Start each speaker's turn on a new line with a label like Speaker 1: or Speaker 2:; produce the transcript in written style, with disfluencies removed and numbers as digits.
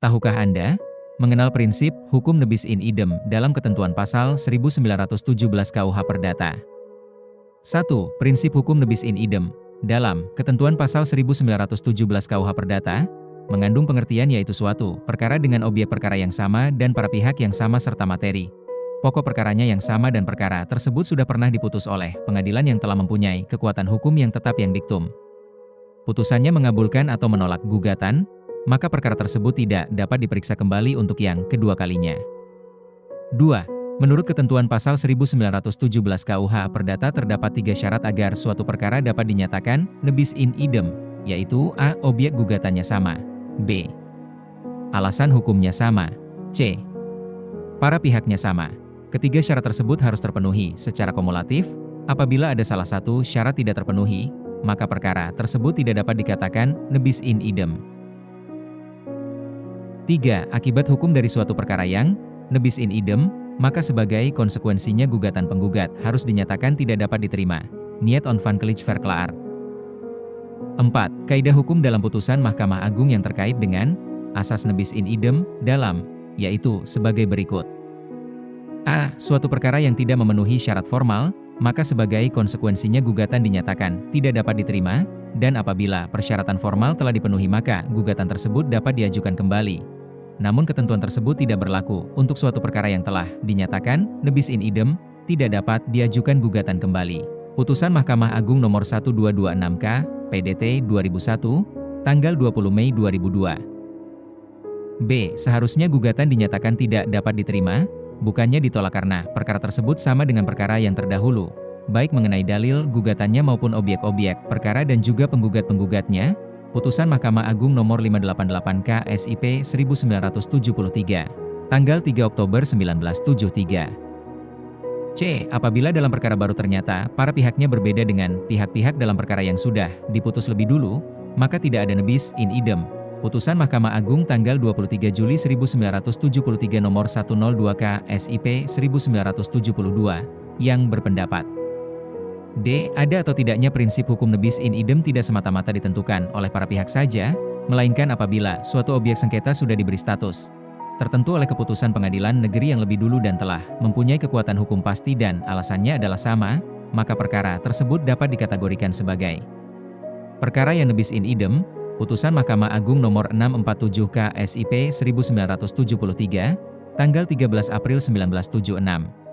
Speaker 1: Tahukah Anda mengenal prinsip hukum nebis in idem dalam ketentuan pasal 1917 KUH Perdata? 1. Prinsip hukum nebis in idem dalam ketentuan pasal 1917 KUH Perdata mengandung pengertian yaitu suatu perkara dengan objek perkara yang sama dan para pihak yang sama serta materi pokok perkaranya yang sama dan perkara tersebut sudah pernah diputus oleh pengadilan yang telah mempunyai kekuatan hukum yang tetap yang diktum. Putusannya mengabulkan atau menolak gugatan, maka perkara tersebut tidak dapat diperiksa kembali untuk yang kedua kalinya. 2. Menurut ketentuan pasal 1917 KUH Perdata terdapat 3 syarat agar suatu perkara dapat dinyatakan nebis in idem, yaitu a. Objek gugatannya sama, b. Alasan hukumnya sama, c. Para pihaknya sama. Ketiga syarat tersebut harus terpenuhi secara kumulatif. Apabila ada salah satu syarat tidak terpenuhi, maka perkara tersebut tidak dapat dikatakan nebis in idem. 3. Akibat hukum dari suatu perkara yang nebis in idem, maka sebagai konsekuensinya gugatan penggugat harus dinyatakan tidak dapat diterima. Niet onvankelijk verklaar. 4. Kaidah hukum dalam putusan Mahkamah Agung yang terkait dengan asas nebis in idem dalam, yaitu sebagai berikut. A. Suatu perkara yang tidak memenuhi syarat formal, maka sebagai konsekuensinya gugatan dinyatakan tidak dapat diterima, dan apabila persyaratan formal telah dipenuhi maka gugatan tersebut dapat diajukan kembali. Namun ketentuan tersebut tidak berlaku untuk suatu perkara yang telah dinyatakan nebis in idem, tidak dapat diajukan gugatan kembali. Putusan Mahkamah Agung nomor 1226K, PDT 2001, tanggal 20 Mei 2002. B. Seharusnya gugatan dinyatakan tidak dapat diterima, bukannya ditolak karena perkara tersebut sama dengan perkara yang terdahulu, baik mengenai dalil gugatannya maupun objek-objek perkara dan juga penggugat-penggugatnya. Putusan Mahkamah Agung nomor 588K SIP 1973, tanggal 3 Oktober 1973. C. Apabila dalam perkara baru ternyata para pihaknya berbeda dengan pihak-pihak dalam perkara yang sudah diputus lebih dulu, maka tidak ada nebis in idem. Putusan Mahkamah Agung tanggal 23 Juli 1973 nomor 102K SIP 1972 yang berpendapat D. Ada atau tidaknya prinsip hukum nebis in idem tidak semata-mata ditentukan oleh para pihak saja, melainkan apabila suatu objek sengketa sudah diberi status tertentu oleh keputusan pengadilan negeri yang lebih dulu dan telah mempunyai kekuatan hukum pasti dan alasannya adalah sama, maka perkara tersebut dapat dikategorikan sebagai perkara yang nebis in idem. Putusan Mahkamah Agung nomor 647K SIP 1973, tanggal 13 April 1976.